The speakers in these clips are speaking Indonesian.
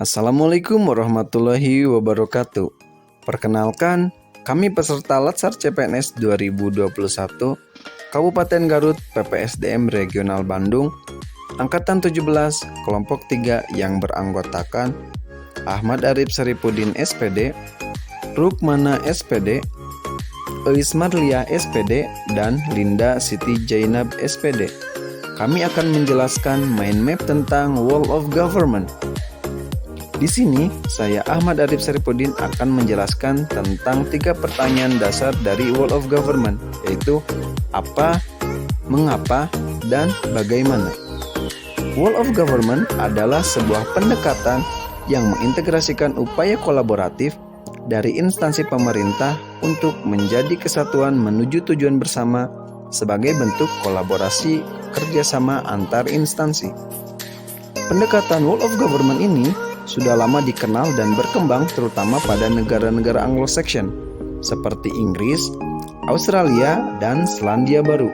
Assalamualaikum warahmatullahi wabarakatuh. Perkenalkan, kami peserta Latsar CPNS 2021 Kabupaten Garut PPSDM Regional Bandung Angkatan 17 Kelompok 3 yang beranggotakan Ahmad Arif Saripudin SPD, Rukmana SPD, Eis Marlia SPD, dan Linda Siti Jainab SPD. Kami akan menjelaskan mind map tentang World of Government. Di sini, saya Ahmad Arif Saripudin akan menjelaskan tentang 3 pertanyaan dasar dari World of Government, yaitu apa, mengapa, dan bagaimana. World of Government adalah sebuah pendekatan yang mengintegrasikan upaya kolaboratif dari instansi pemerintah untuk menjadi kesatuan menuju tujuan bersama sebagai bentuk kolaborasi kerjasama antar instansi. Pendekatan World of Government ini sudah lama dikenal dan berkembang terutama pada negara-negara Anglo-Saxon seperti Inggris, Australia, dan Selandia Baru.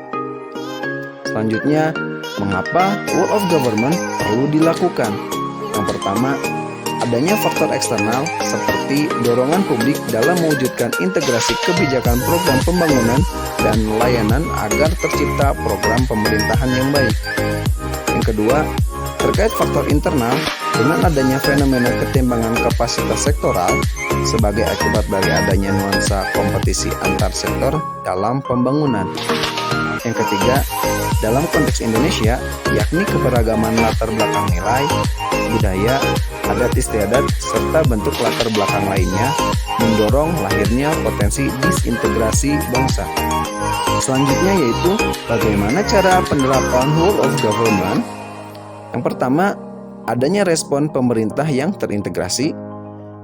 Selanjutnya, mengapa World of Government perlu dilakukan? Yang pertama, adanya faktor eksternal seperti dorongan publik dalam mewujudkan integrasi kebijakan program pembangunan dan layanan agar tercipta program pemerintahan yang baik. Yang kedua, terkait faktor internal, dengan adanya fenomena ketimbangan kapasitas sektoral sebagai akibat dari adanya nuansa kompetisi antar sektor dalam pembangunan. Yang ketiga, dalam konteks Indonesia, yakni keberagaman latar belakang nilai, budaya, adat istiadat, serta bentuk latar belakang lainnya, mendorong lahirnya potensi disintegrasi bangsa. Selanjutnya yaitu bagaimana cara penerapan World of Government. Yang pertama, adanya respon pemerintah yang terintegrasi.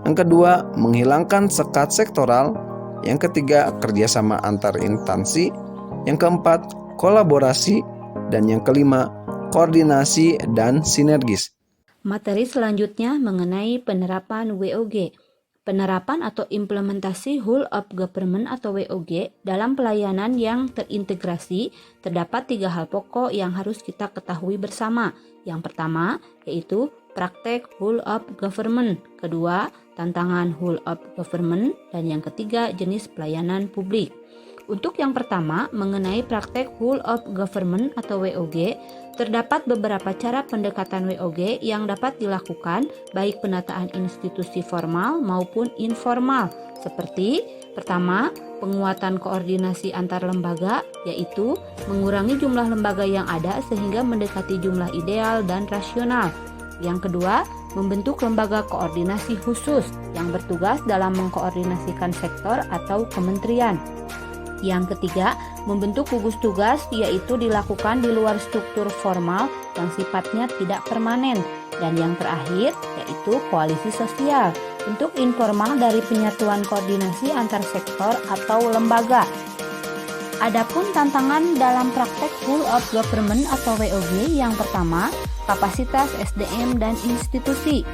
Yang kedua, menghilangkan sekat sektoral. Yang ketiga, kerjasama antar instansi. Yang keempat, kolaborasi. Dan yang kelima, koordinasi dan sinergis. Materi selanjutnya mengenai penerapan WOG. Penerapan atau implementasi Whole of Government atau WOG dalam pelayanan yang terintegrasi terdapat 3 hal pokok yang harus kita ketahui bersama. Yang pertama yaitu praktek Whole of Government, kedua tantangan Whole of Government, dan yang ketiga jenis pelayanan publik. Untuk yang pertama mengenai praktek Whole of Government atau WOG, terdapat beberapa cara pendekatan WOG yang dapat dilakukan baik penataan institusi formal maupun informal, seperti pertama, penguatan koordinasi antar lembaga, yaitu mengurangi jumlah lembaga yang ada sehingga mendekati jumlah ideal dan rasional. Yang kedua, membentuk lembaga koordinasi khusus yang bertugas dalam mengkoordinasikan sektor atau kementerian. Yang ketiga, membentuk gugus tugas, yaitu dilakukan di luar struktur formal yang sifatnya tidak permanen. Dan yang terakhir, yaitu koalisi sosial, bentuk informal dari penyatuan koordinasi antar sektor atau lembaga. Adapun tantangan dalam praktek Whole of Government atau WOG, yang pertama, kapasitas SDM dan institusi.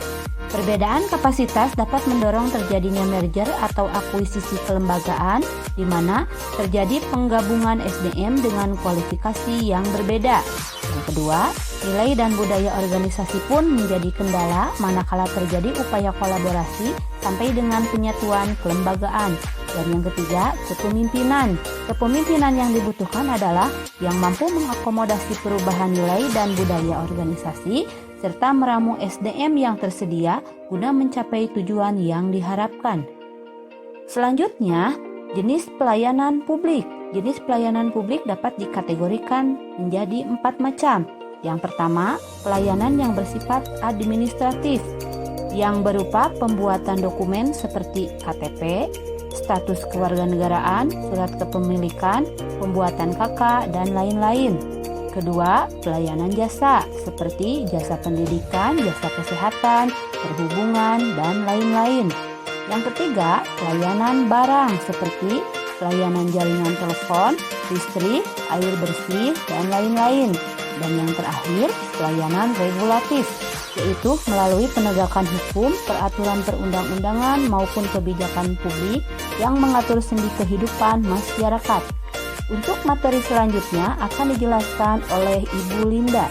Perbedaan kapasitas dapat mendorong terjadinya merger atau akuisisi kelembagaan, di mana terjadi penggabungan SDM dengan kualifikasi yang berbeda. Yang kedua, nilai dan budaya organisasi pun menjadi kendala manakala terjadi upaya kolaborasi sampai dengan penyatuan kelembagaan. Dan yang ketiga, kepemimpinan. Kepemimpinan yang dibutuhkan adalah yang mampu mengakomodasi perubahan nilai dan budaya organisasi serta meramu SDM yang tersedia guna mencapai tujuan yang diharapkan. Selanjutnya, jenis pelayanan publik. Jenis pelayanan publik dapat dikategorikan menjadi 4 macam. Yang pertama, pelayanan yang bersifat administratif, yang berupa pembuatan dokumen seperti KTP, status kewarganegaraan, surat kepemilikan, pembuatan KK, dan lain-lain. Kedua, pelayanan jasa seperti jasa pendidikan, jasa kesehatan, perhubungan, dan lain-lain. Yang ketiga, pelayanan barang seperti pelayanan jaringan telepon, listrik, air bersih, dan lain-lain. Dan yang terakhir, pelayanan regulatif, yaitu melalui penegakan hukum, peraturan perundang-undangan maupun kebijakan publik yang mengatur sendi kehidupan masyarakat. Untuk materi selanjutnya akan dijelaskan oleh Ibu Linda.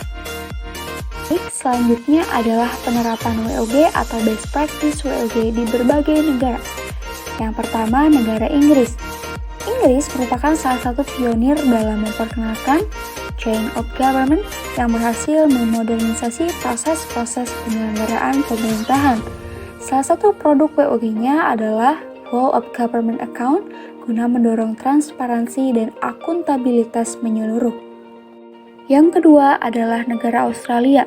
Selanjutnya adalah penerapan WOG atau Best Practice WOG di berbagai negara. Yang pertama, negara Inggris. Inggris merupakan salah satu pionir dalam memperkenalkan Chain of Government yang berhasil memodernisasi proses-proses penyelenggaraan pemerintahan. Salah satu produk WOG-nya adalah Whole of Government Account guna mendorong transparansi dan akuntabilitas menyeluruh. Yang kedua adalah negara Australia.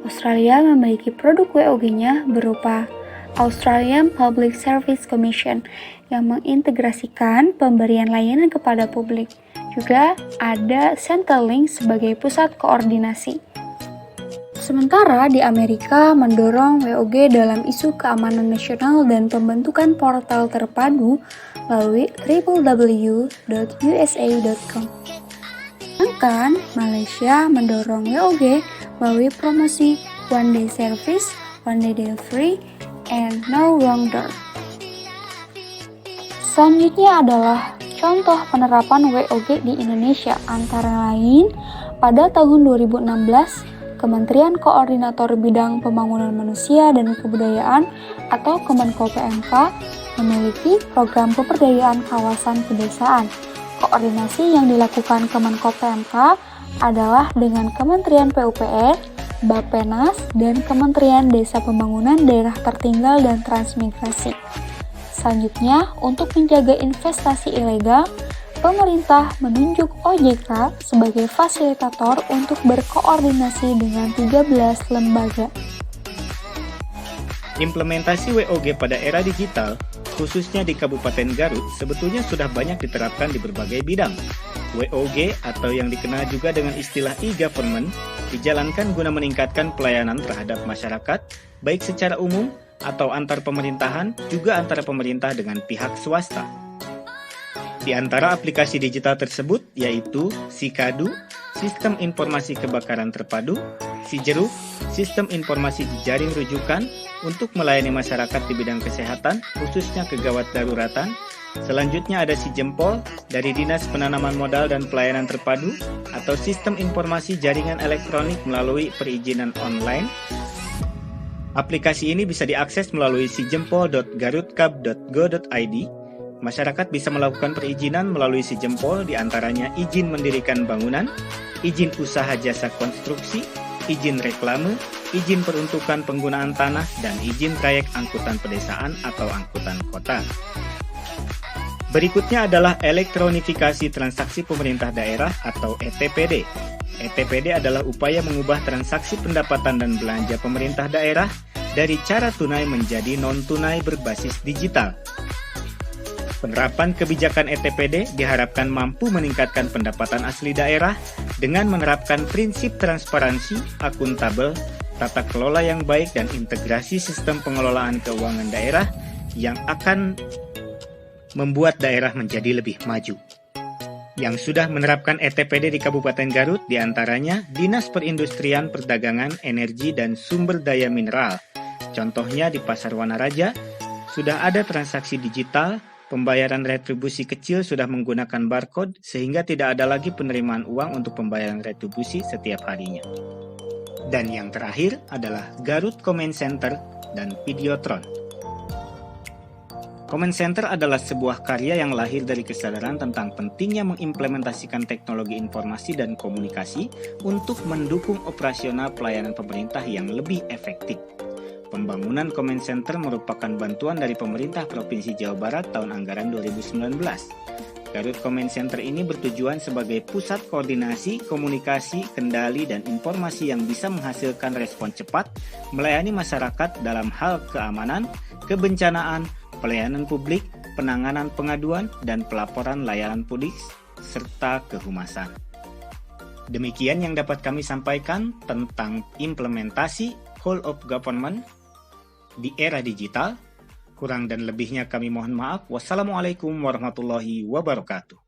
Australia memiliki produk WOG-nya berupa Australian Public Service Commission yang mengintegrasikan pemberian layanan kepada publik. Juga ada Centrelink sebagai pusat koordinasi. Sementara di Amerika mendorong WOG dalam isu keamanan nasional dan pembentukan portal terpadu melalui www.usa.com. Sedangkan Malaysia mendorong WOG melalui promosi One Day Service, One Day Delivery, and No Wrong Door. Selanjutnya adalah contoh penerapan WOG di Indonesia, antara lain pada tahun 2016, Kementerian Koordinator Bidang Pembangunan Manusia dan Kebudayaan atau Kemenko PMK memiliki program pemberdayaan kawasan pedesaan. Koordinasi yang dilakukan Kemenko PMK adalah dengan Kementerian PUPR, Bappenas, dan Kementerian Desa Pembangunan Daerah Tertinggal dan Transmigrasi. Selanjutnya, untuk menjaga investasi ilegal, pemerintah menunjuk OJK sebagai fasilitator untuk berkoordinasi dengan 13 lembaga. Implementasi WOG pada era digital, khususnya di Kabupaten Garut, sebetulnya sudah banyak diterapkan di berbagai bidang. WOG atau yang dikenal juga dengan istilah e-government dijalankan guna meningkatkan pelayanan terhadap masyarakat, baik secara umum atau antar pemerintahan, juga antara pemerintah dengan pihak swasta. Di antara aplikasi digital tersebut yaitu Sikadu, Sistem Informasi Kebakaran Terpadu, Sijeruk, Sistem Informasi Jaring Rujukan untuk melayani masyarakat di bidang kesehatan, khususnya kegawat daruratan. Selanjutnya ada Sijempol dari Dinas Penanaman Modal dan Pelayanan Terpadu atau Sistem Informasi Jaringan Elektronik melalui perizinan online. Aplikasi ini bisa diakses melalui sijempol.garutkab.go.id. Masyarakat bisa melakukan perizinan melalui Sijempol, diantaranya izin mendirikan bangunan, izin usaha jasa konstruksi, izin reklame, izin peruntukan penggunaan tanah, dan izin trayek angkutan pedesaan atau angkutan kota. Berikutnya adalah elektronifikasi transaksi pemerintah daerah atau ETPD. ETPD adalah upaya mengubah transaksi pendapatan dan belanja pemerintah daerah dari cara tunai menjadi non-tunai berbasis digital. Penerapan kebijakan ETPD diharapkan mampu meningkatkan pendapatan asli daerah dengan menerapkan prinsip transparansi, akuntabel, tata kelola yang baik, dan integrasi sistem pengelolaan keuangan daerah yang akan membuat daerah menjadi lebih maju. Yang sudah menerapkan ETPD di Kabupaten Garut diantaranya Dinas Perindustrian, Perdagangan, Energi, dan Sumber Daya Mineral. Contohnya di Pasar Wanaraja, sudah ada transaksi digital, pembayaran retribusi kecil sudah menggunakan barcode sehingga tidak ada lagi penerimaan uang untuk pembayaran retribusi setiap harinya. Dan yang terakhir adalah Garut Comment Center dan Videotron. Comment Center adalah sebuah karya yang lahir dari kesadaran tentang pentingnya mengimplementasikan teknologi informasi dan komunikasi untuk mendukung operasional pelayanan pemerintah yang lebih efektif. Pembangunan Comment Center merupakan bantuan dari pemerintah Provinsi Jawa Barat tahun anggaran 2019. Garut Comment Center ini bertujuan sebagai pusat koordinasi, komunikasi, kendali, dan informasi yang bisa menghasilkan respon cepat, melayani masyarakat dalam hal keamanan, kebencanaan, pelayanan publik, penanganan pengaduan, dan pelaporan layanan publik, serta kehumasan. Demikian yang dapat kami sampaikan tentang implementasi Whole of Government di era digital. Kurang dan lebihnya kami mohon maaf. Wassalamualaikum warahmatullahi wabarakatuh.